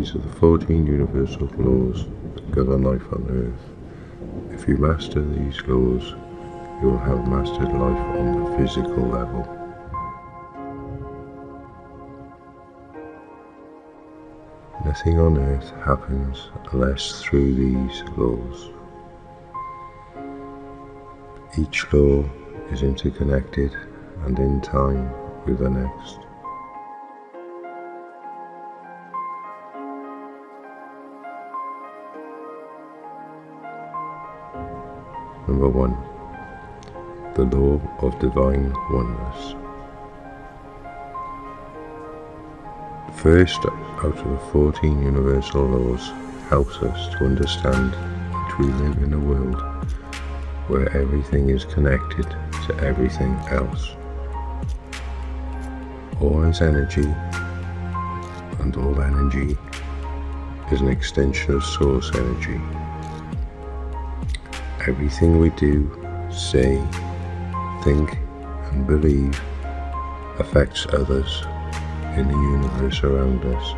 These are the 14 universal laws that govern life on Earth. If you master these laws, you will have mastered life on the physical level. Nothing on Earth happens unless through these laws. Each law is interconnected and in time with the next. Number 1. The law of divine oneness. First out of the 14 universal laws helps us to understand that we live in a world where everything is connected to everything else. All is energy, and all energy is an extension of source energy. Everything we do, say, think, and believe affects others in the universe around us.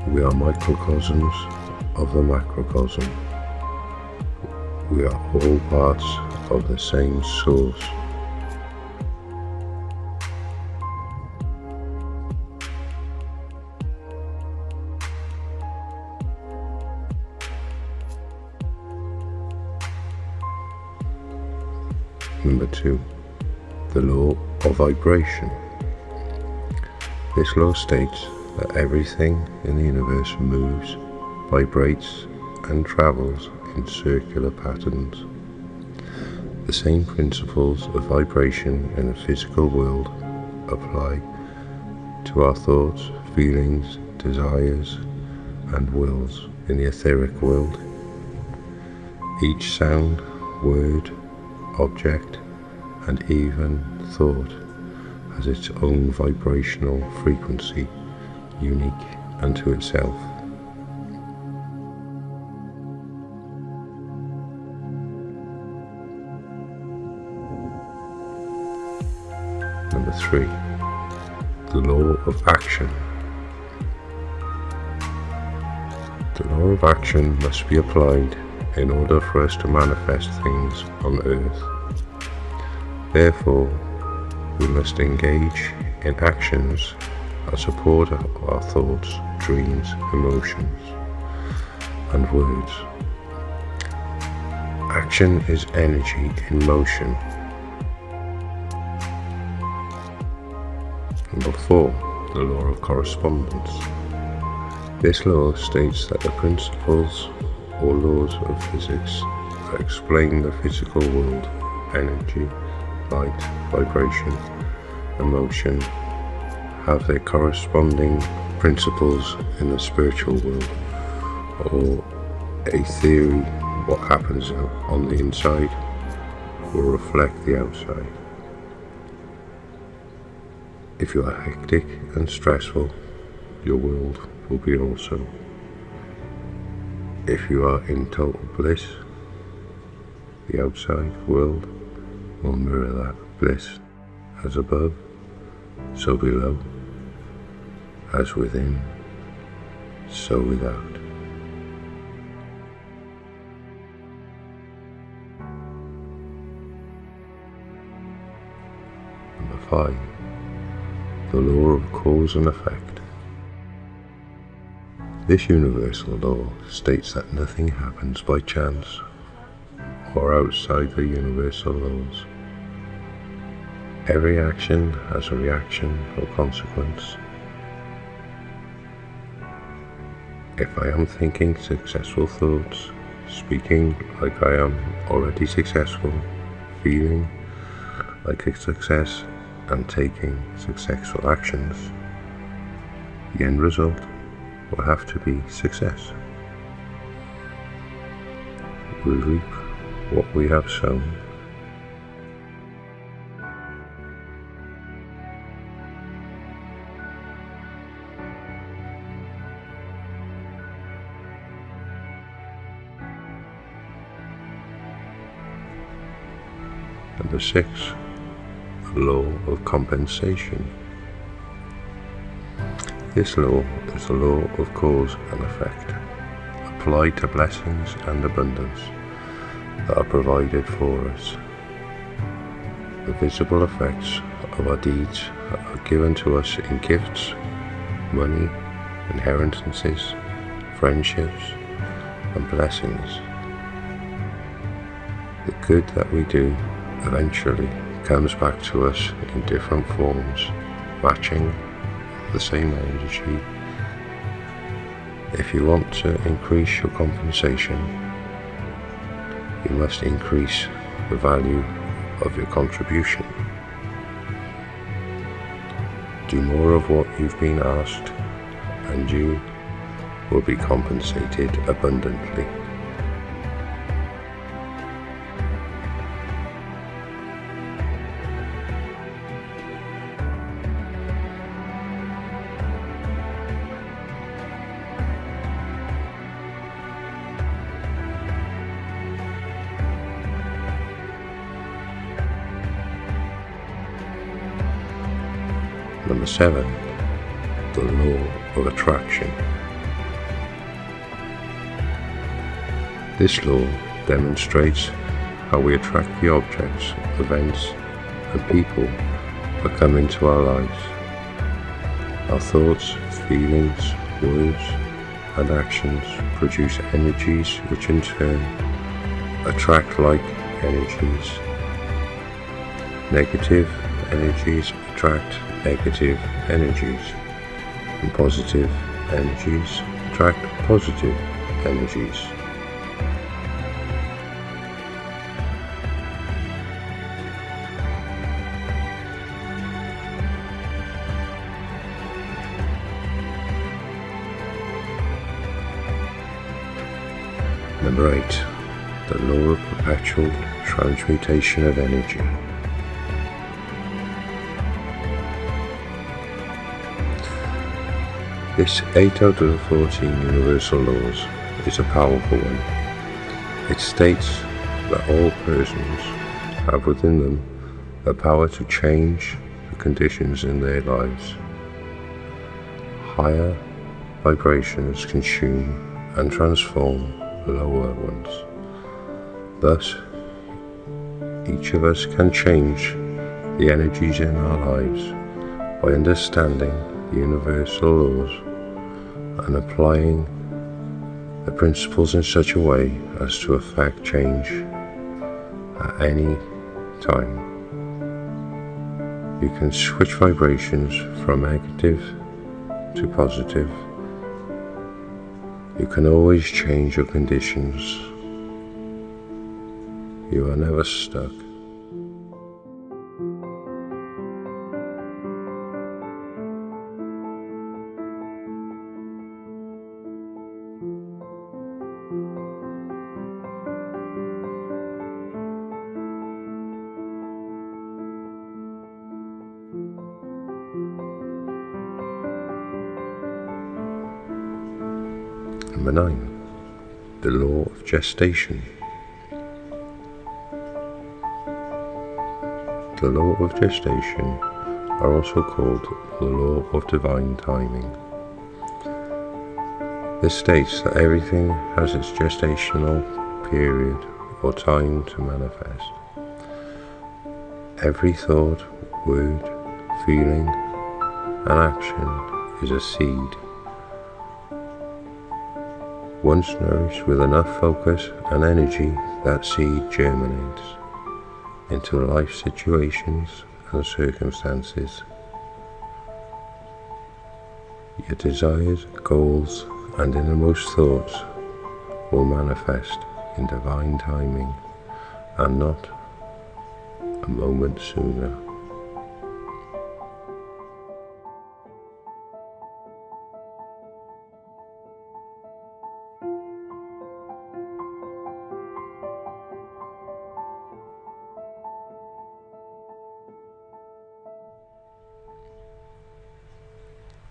We are microcosms of the macrocosm. We are all parts of the same source. Number 2. The law of vibration. This law states that everything in the universe moves, vibrates, and travels in circular patterns. The same principles of vibration in the physical world apply to our thoughts, feelings, desires, and wills in the etheric world. Each sound, word, object, and even thought has its own vibrational frequency, unique unto itself. Number 3. The law of action. The law of action must be applied in order for us to manifest things on Earth. Therefore, we must engage in actions that support our thoughts, dreams, emotions, and words. Action is energy in motion. Number 4. The law of correspondence. This law states that the principles or laws of physics that explain the physical world, energy, light, vibration, emotion, have their corresponding principles in the spiritual world, or a theory what happens on the inside will reflect the outside. If you are hectic and stressful, your world will be also. If you are in total bliss, the outside world will mirror that bliss, as above, so below, as within, so without. Number 5. The law of cause and effect. This universal law states that nothing happens by chance or outside the universal laws. Every action has a reaction or consequence. If I am thinking successful thoughts, speaking like I am already successful, feeling like a success, and taking successful actions, the end result will have to be success. We reap what we have sown. Number 6. The law of compensation. This law is the law of cause and effect, applied to blessings and abundance that are provided for us. The visible effects of our deeds are given to us in gifts, money, inheritances, friendships, and blessings. The good that we do eventually comes back to us in different forms, matching the same energy. If you want to increase your compensation, you must increase the value of your contribution. Do more of what you've been asked, and you will be compensated abundantly. Number 7, the law of attraction. This law demonstrates how we attract the objects, events, and people that come into our lives. Our thoughts, feelings, words, and actions produce energies which in turn attract like energies. Negative energies attract negative energies, and positive energies attract positive energies. Number 8, the law of perpetual transmutation of energy. This 8 out of the 14 universal laws is a powerful one. It states that all persons have within them the power to change the conditions in their lives. Higher vibrations consume and transform lower ones. Thus, each of us can change the energies in our lives by understanding the universal laws and applying the principles in such a way as to affect change at any time. You can switch vibrations from negative to positive. You can always change your conditions. You are never stuck. Number 9, the law of gestation. The law of gestation are also called the law of divine timing. This states that everything has its gestational period or time to manifest. Every thought, word, feeling, and action is a seed. Once nourished with enough focus and energy, that seed germinates into life situations and circumstances. Your desires, goals, and innermost thoughts will manifest in divine timing and not a moment sooner.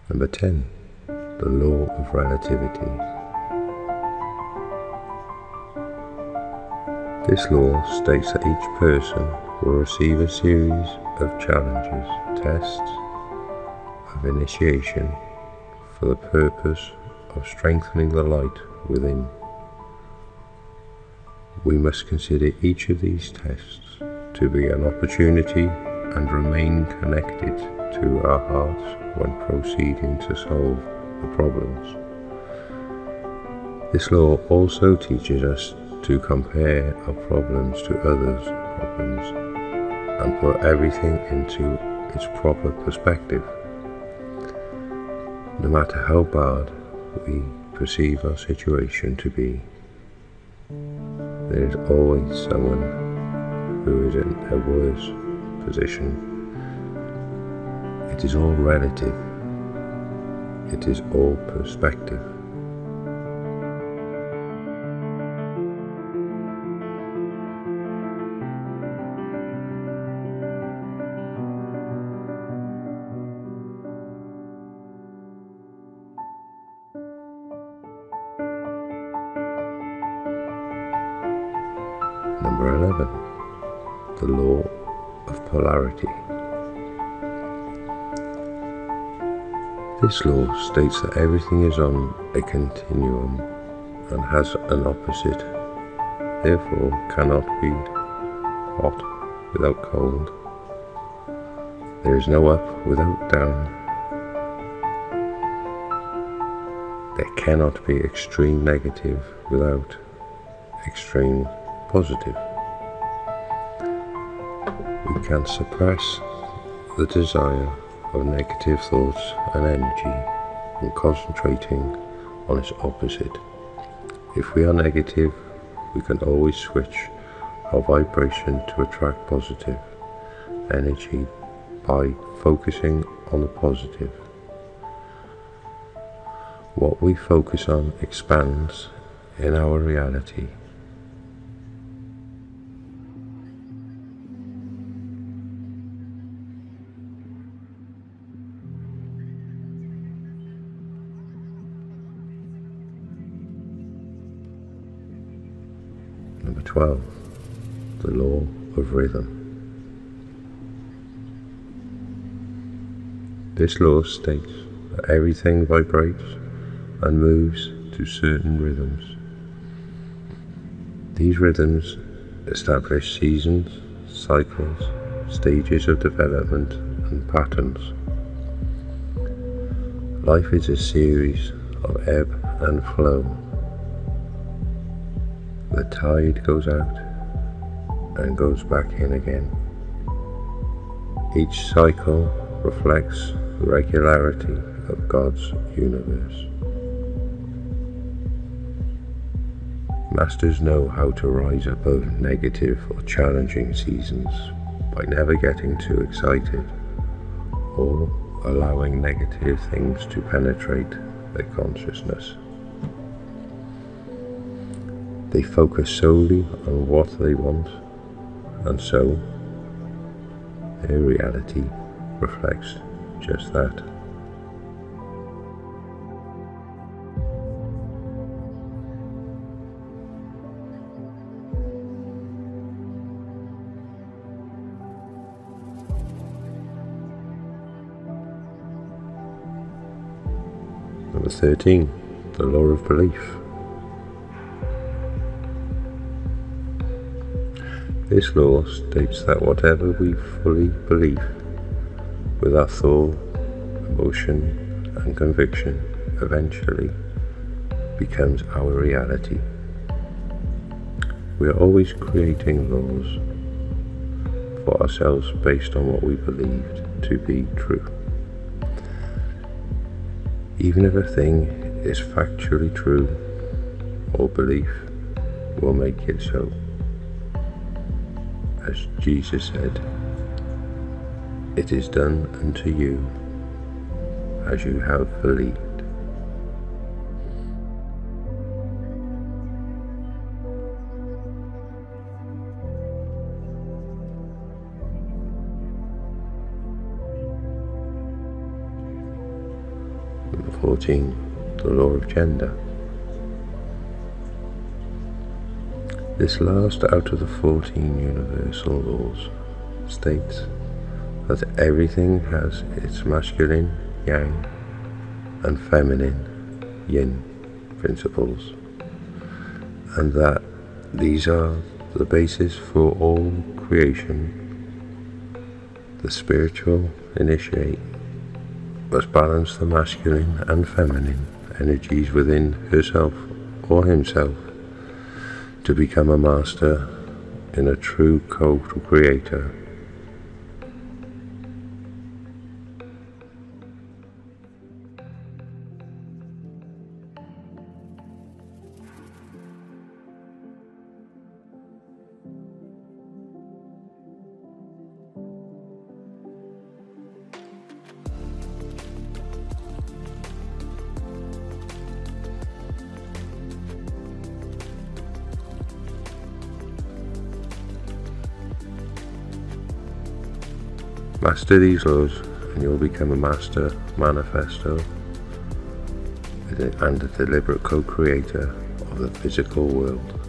Number 10, the law of relativity. This law states that each person will receive a series of challenges, tests of initiation, for the purpose of strengthening the light within. We must consider each of these tests to be an opportunity and remain connected to our hearts when proceeding to solve the problems. This law also teaches us to compare our problems to others' problems and put everything into its proper perspective. No matter how bad we perceive our situation to be, there is always someone who is in a worse position. It is all relative. It is all perspective. Number 11. The law of polarity. This law states that everything is on a continuum and has an opposite, therefore cannot be hot without cold. There is no up without down. There cannot be extreme negative without extreme positive. We can suppress the desire of negative thoughts and energy and concentrating on its opposite. If we are negative, we can always switch our vibration to attract positive energy by focusing on the positive. What we focus on expands in our reality. Number 12. The law of rhythm. This law states that everything vibrates and moves to certain rhythms. These rhythms establish seasons, cycles, stages of development, and patterns. Life is a series of ebb and flow. The tide goes out and goes back in again. Each cycle reflects the regularity of God's universe. Masters know how to rise above negative or challenging seasons by never getting too excited or allowing negative things to penetrate their consciousness. They focus solely on what they want, and so their reality reflects just that. Number 13. The law of belief. This law states that whatever we fully believe with our thought, emotion, and conviction eventually becomes our reality. We are always creating laws for ourselves based on what we believed to be true. Even if a thing is factually true, or belief will make it so. As Jesus said, "It is done unto you as you have believed." Number 14. The law of gender. This last out of the 14 universal laws states that everything has its masculine, yang, and feminine yin principles, and that these are the basis for all creation. The spiritual initiate must balance the masculine and feminine energies within herself or himself to become a master in a true co-creator. Master these laws and you'll become a master manifesto and a deliberate co-creator of the physical world.